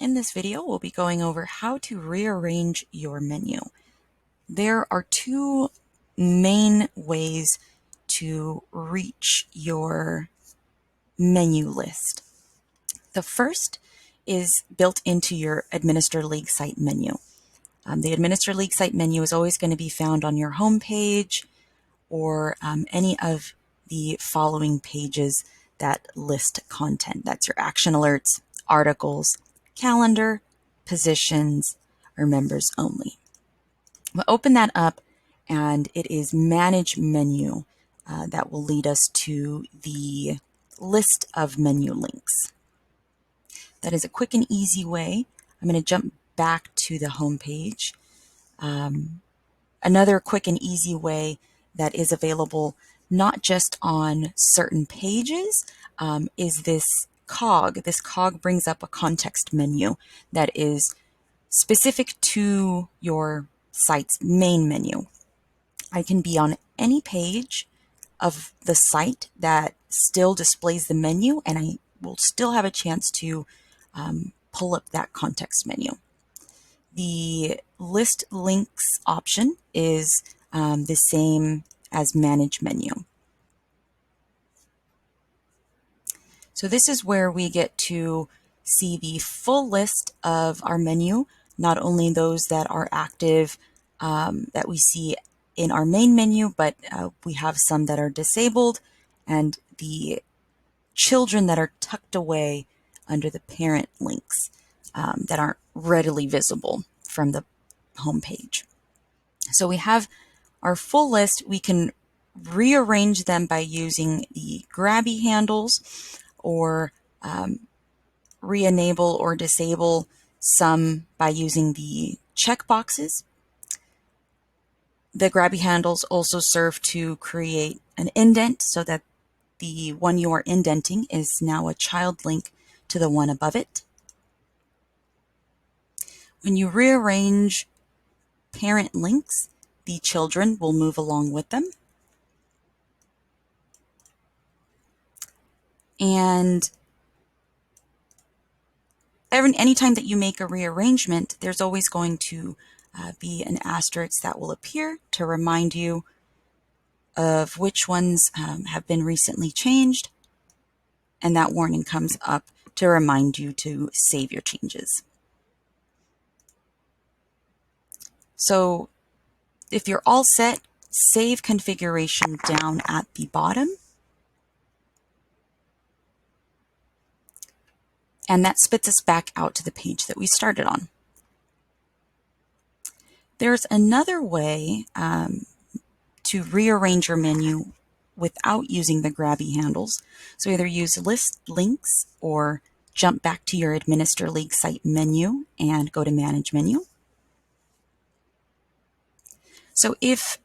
In this video, we'll be going over how to rearrange your menu. There are two main ways to reach your menu list. The first is built into your Administer League site menu. The Administer League site menu is always going to be found on your home page or any of the following pages that list content. That's your action alerts, articles, calendar, positions, or members only. We'll open that up and it is Manage Menu that will lead us to the list of menu links. That is a quick and easy way. I'm going to jump back to the home page. Another quick and easy way that is available not just on certain pages is this cog. This cog brings up a context menu that is specific to your site's main menu. I can be on any page of the site that still displays the menu, and I will still have a chance to pull up that context menu. The list links option is the same as Manage Menu. So this is where we get to see the full list of our menu, not only those that are active that we see in our main menu, but we have some that are disabled and the children that are tucked away under the parent links that aren't readily visible from the home page. So we have our full list. We can rearrange them by using the grabby handles or re-enable or disable some by using the checkboxes. The grabby handles also serve to create an indent so that the one you are indenting is now a child link to the one above it. When you rearrange parent links, the children will move along with them. And anytime that you make a rearrangement, there's always going to be an asterisk that will appear to remind you of which ones have been recently changed. And that warning comes up to remind you to save your changes. So if you're all set, save configuration down at the bottom. And that spits us back out to the page that we started on. There's another way to rearrange your menu without using the grabby handles. So either use list links or jump back to your Administer League site menu and go to Manage Menu. So if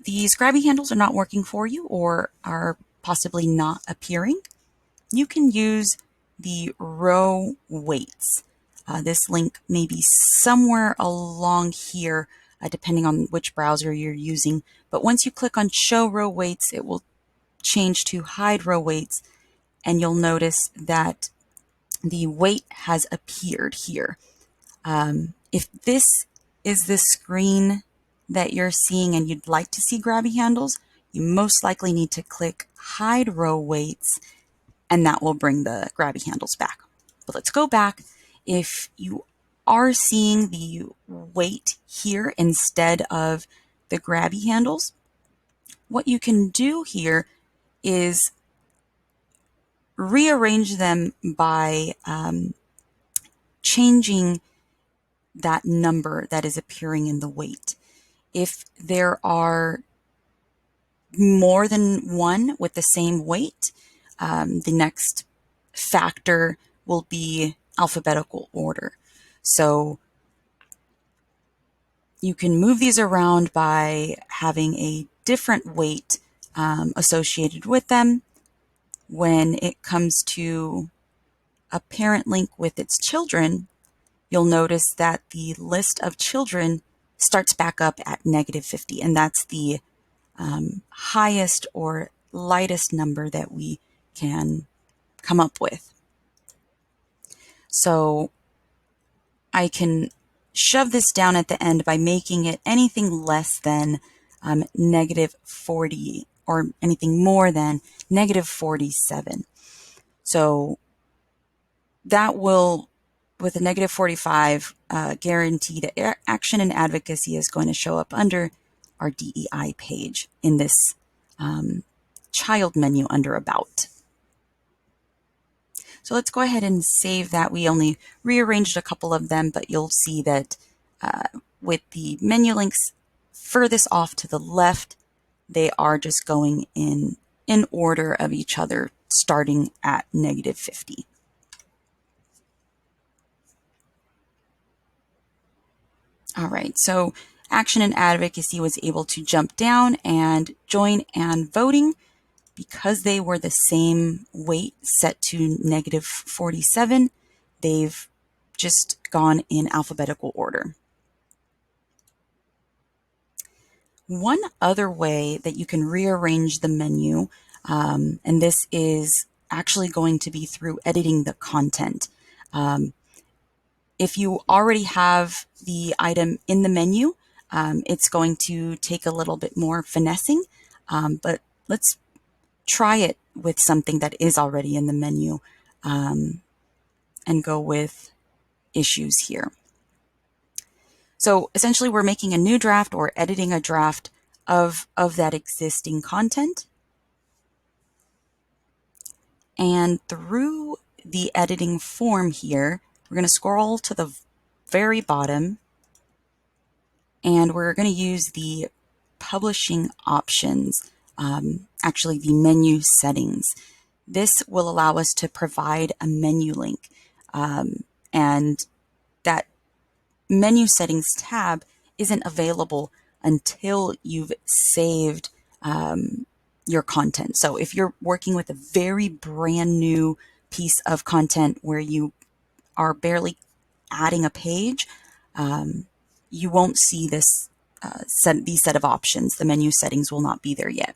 these grabby handles are not working for you or are possibly not appearing, you can use the row weights. This link may be somewhere along here, depending on which browser you're using. But once you click on Show Row Weights, it will change to Hide Row Weights, and you'll notice that the weight has appeared here. If this is the screen that you're seeing and you'd like to see grabby handles, you most likely need to click Hide Row Weights, and that will bring the grabby handles back. But let's go back. If you are seeing the weight here instead of the grabby handles, what you can do here is rearrange them by changing that number that is appearing in the weight. If there are more than one with the same weight, the next factor will be alphabetical order. So you can move these around by having a different weight associated with them. When it comes to a parent link with its children, you'll notice that the list of children starts back up at -50, and that's the highest or lightest number that we can come up with. So I can shove this down at the end by making it anything less than -40 or anything more than -47. So that will, with a -45, guarantee that action and advocacy is going to show up under our DEI page in this child menu under About. So let's go ahead and save that. We only rearranged a couple of them, but you'll see that with the menu links furthest off to the left, they are just going in order of each other, starting at -50. All right, so action and advocacy was able to jump down, and join and voting, because they were the same weight set to -47, they've just gone in alphabetical order. One other way that you can rearrange the menu, and this is actually going to be through editing the content. If you already have the item in the menu, it's going to take a little bit more finessing, but let's try it with something that is already in the menu, and go with issues here. So essentially we're making a new draft or editing a draft of that existing content. And through the editing form here, we're going to scroll to the very bottom, and we're going to use the publishing options, actually the menu settings. This will allow us to provide a menu link, and that menu settings tab isn't available until you've saved your content. So if you're working with a very brand new piece of content where you are barely adding a page, you won't see this these set of options. The menu settings will not be there yet.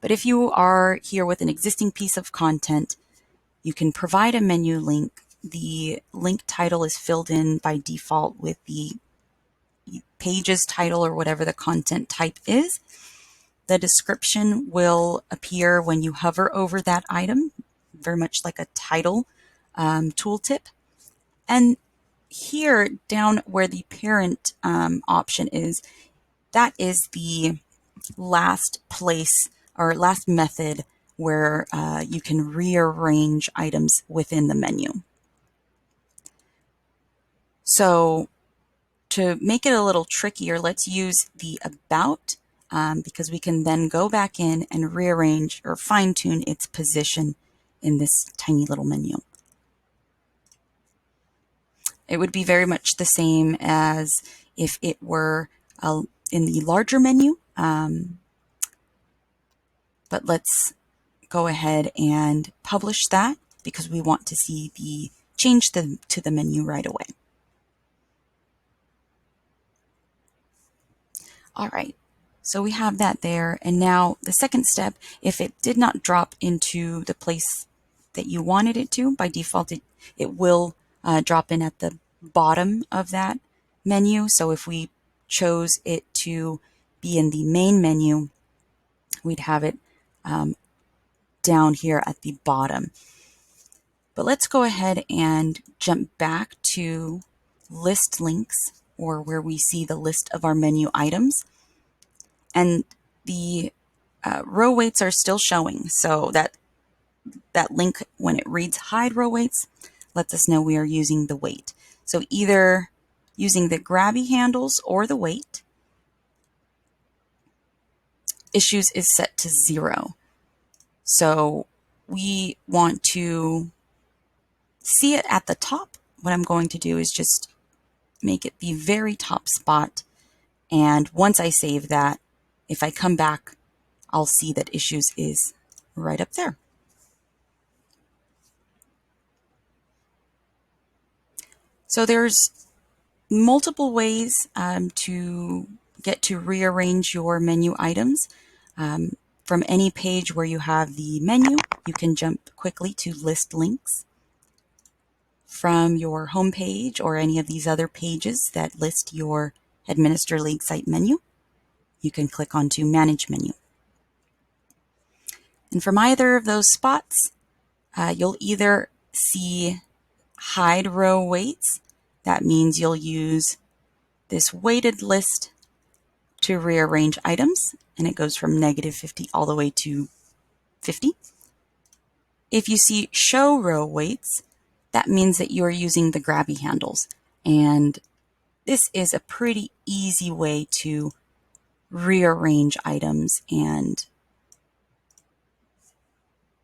But if you are here with an existing piece of content, you can provide a menu link. The link title is filled in by default with the page's title or whatever the content type is. The description will appear when you hover over that item, very much like a title tooltip. And here down where the parent option is, that is the last place or last method where you can rearrange items within the menu. So to make it a little trickier, let's use the About, because we can then go back in and rearrange or fine tune its position in this tiny little menu. It would be very much the same as if it were in the larger menu, but let's go ahead and publish that because we want to see the change to the menu right away. All right, so we have that there. And now the second step, if it did not drop into the place that you wanted it to, by default, it will drop in at the bottom of that menu. So if we chose it to be in the main menu, we'd have it down here at the bottom. But let's go ahead and jump back to list links, or where we see the list of our menu items. And the row weights are still showing. So that link, when it reads hide row weights, lets us know we are using the weight. So either using the grabby handles or the weight, issues is set to 0. So we want to see it at the top. What I'm going to do is just make it the very top spot. And once I save that, if I come back, I'll see that issues is right up there. So there's multiple ways to get to rearrange your menu items. From any page where you have the menu, you can jump quickly to list links. from your home page or any of these other pages that list your Administer League site menu, you can click onto Manage Menu. And from either of those spots, you'll either see Hide Row Weights. That means you'll use this weighted list to rearrange items, and it goes from -50 all the way to 50. If you see Show Row Weights, that means that you are using the grabby handles, and this is a pretty easy way to rearrange items and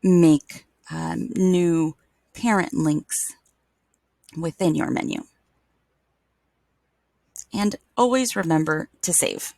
make new parent links within your menu. And always remember to save.